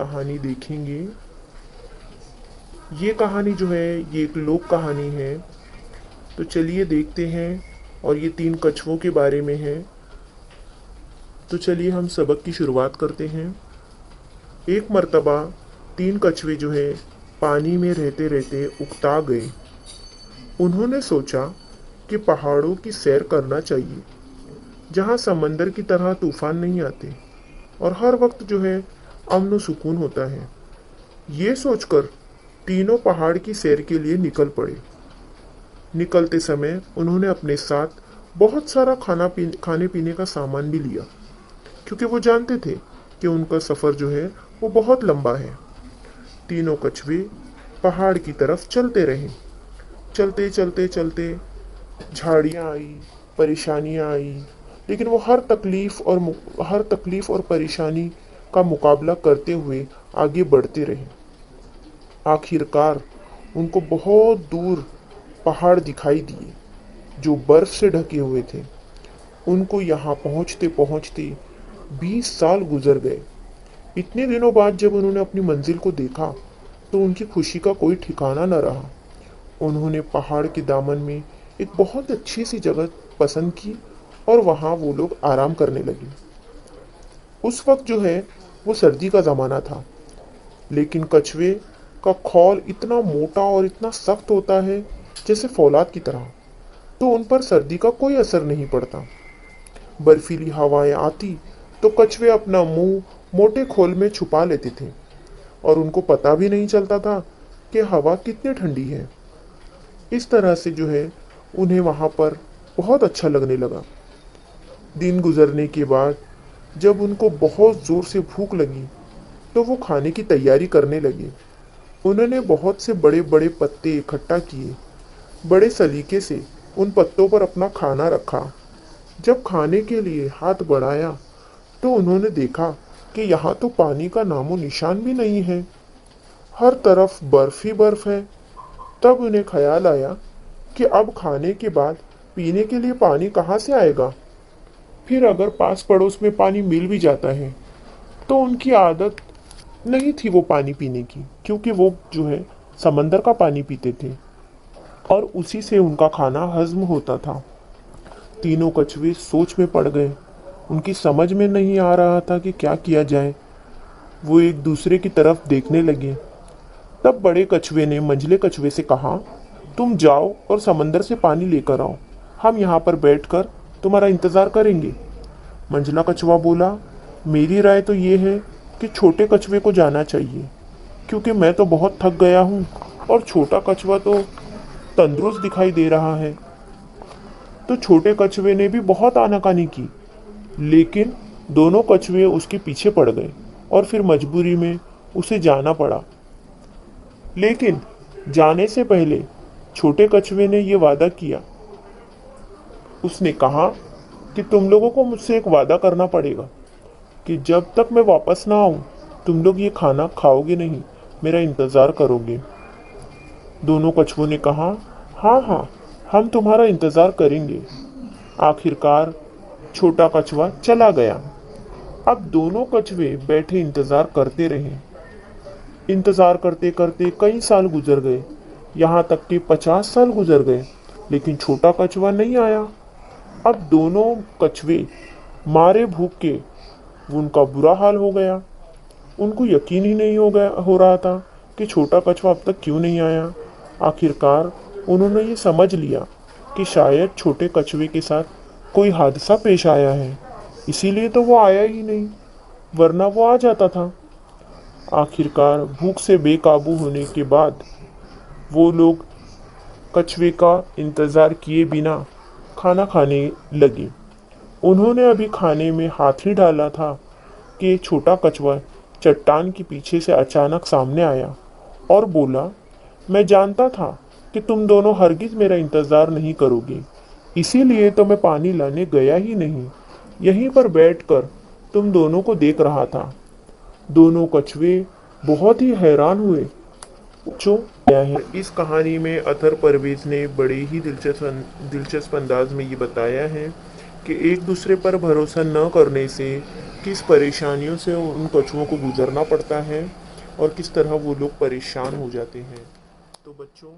कहानी देखेंगे। ये कहानी जो है ये एक लोक कहानी है। तो चलिए देखते हैं। और ये 3 कछुओं के बारे में है। तो चलिए हम सबक की शुरुआत करते हैं। एक मर्तबा 3 कछुए जो है पानी में रहते रहते उकता गए। उन्होंने सोचा कि पहाड़ों की सैर करना चाहिए, जहाँ समंदर की तरह तूफान नहीं आते और हर वक्त जो है अमन सुकून होता है। ये सोचकर तीनों पहाड़ की सैर के लिए निकल पड़े। निकलते समय उन्होंने अपने साथ बहुत सारा खाने पीने का सामान भी लिया, क्योंकि वो जानते थे कि उनका सफ़र जो है वो बहुत लंबा है। तीनों कछुए पहाड़ की तरफ चलते रहे। चलते चलते चलते झाड़ियाँ आई, परेशानियाँ आई, लेकिन वो हर तकलीफ और परेशानी का मुकाबला करते हुए आगे बढ़ते रहे। आखिरकार उनको बहुत दूर पहाड़ दिखाई दिए, जो बर्फ से ढके हुए थे। उनको यहाँ पहुँचते पहुँचते 20 साल गुजर गए। इतने दिनों बाद जब उन्होंने अपनी मंजिल को देखा तो उनकी खुशी का कोई ठिकाना न रहा। उन्होंने पहाड़ के दामन में एक बहुत अच्छी सी जगह पसंद की और वहाँ वो लोग आराम करने लगे। उस वक्त जो है वो सर्दी का ज़माना था, लेकिन कछुए का खौल इतना मोटा और इतना सख्त होता है जैसे फौलाद की तरह, तो उन पर सर्दी का कोई असर नहीं पड़ता। बर्फीली हवाएं आती तो कछुए अपना मुंह मोटे खोल में छुपा लेते थे और उनको पता भी नहीं चलता था कि हवा कितनी ठंडी है। इस तरह से जो है उन्हें वहाँ पर बहुत अच्छा लगने लगा। दिन गुजरने के बाद जब उनको बहुत ज़ोर से भूख लगी तो वो खाने की तैयारी करने लगे। उन्होंने बहुत से बड़े बड़े पत्ते इकट्ठा किए। बड़े सलीके से उन पत्तों पर अपना खाना रखा। जब खाने के लिए हाथ बढ़ाया तो उन्होंने देखा कि यहाँ तो पानी का नामो निशान भी नहीं है। हर तरफ बर्फ ही बर्फ है। तब उन्हें ख्याल आया कि अब खाने के बाद पीने के लिए पानी कहाँ से आएगा। फिर अगर पास पड़ोस में पानी मिल भी जाता है तो उनकी आदत नहीं थी वो पानी पीने की, क्योंकि वो जो है समंदर का पानी पीते थे और उसी से उनका खाना हजम होता था। तीनों कछुए सोच में पड़ गए। उनकी समझ में नहीं आ रहा था कि क्या किया जाए। वो एक दूसरे की तरफ देखने लगे। तब बड़े कछुए ने मंझले कछुए से कहा, तुम जाओ और समंदर से पानी लेकर आओ, हम यहाँ पर बैठकर तुम्हारा इंतज़ार करेंगे। मंझला कछुआ बोला, मेरी राय तो ये है कि छोटे कछुए को जाना चाहिए, क्योंकि मैं तो बहुत थक गया हूँ और छोटा कछुआ तो तंदुरुस्त दिखाई दे रहा है। तो छोटे कछुए ने भी बहुत आनाकानी की, लेकिन दोनों कछुए उसके पीछे पड़ गए और फिर मजबूरी में उसे जाना पड़ा। लेकिन जाने से पहले छोटे कछुए ने यह वादा किया। उसने कहा कि तुम लोगों को मुझसे एक वादा करना पड़ेगा कि जब तक मैं वापस ना आऊं तुम लोग ये खाना खाओगे नहीं, मेरा इंतज़ार करोगे। दोनों कछुओं ने कहा, हाँ हाँ, हम तुम्हारा इंतज़ार करेंगे। आखिरकार छोटा कछुआ चला गया। अब दोनों कछुए बैठे इंतज़ार करते रहे। इंतज़ार करते करते कई साल गुजर गए, यहाँ तक कि 50 साल गुजर गए, लेकिन छोटा कछुआ नहीं आया। अब दोनों कछुए मारे भूख के उनका बुरा हाल हो गया। उनको यकीन ही नहीं हो रहा था कि छोटा कछुआ अब तक क्यों नहीं आया। आखिरकार उन्होंने ये समझ लिया कि शायद छोटे कछुए के साथ कोई हादसा पेश आया है, इसीलिए तो वो आया ही नहीं, वरना वो आ जाता था। आखिरकार भूख से बेकाबू होने के बाद वो लोग कछुए का इंतज़ार किए बिना खाना खाने लगे। उन्होंने अभी खाने में हाथ ही डाला था कि छोटा कछुआ चट्टान के पीछे से अचानक सामने आया और बोला, मैं जानता था कि तुम दोनों हरगिज मेरा इंतज़ार नहीं करोगे, इसीलिए तो मैं पानी लाने गया ही नहीं, यहीं पर बैठकर तुम दोनों को देख रहा था। दोनों कछुए बहुत ही हैरान हुए। जो क्या है इस कहानी में अतर परवेज ने बड़े ही दिलचस्प अंदाज में ये बताया है कि एक दूसरे पर भरोसा न करने से किस परेशानियों से उन कछुओं को गुजरना पड़ता है और किस तरह वो लोग परेशान हो जाते हैं। तो बच्चों,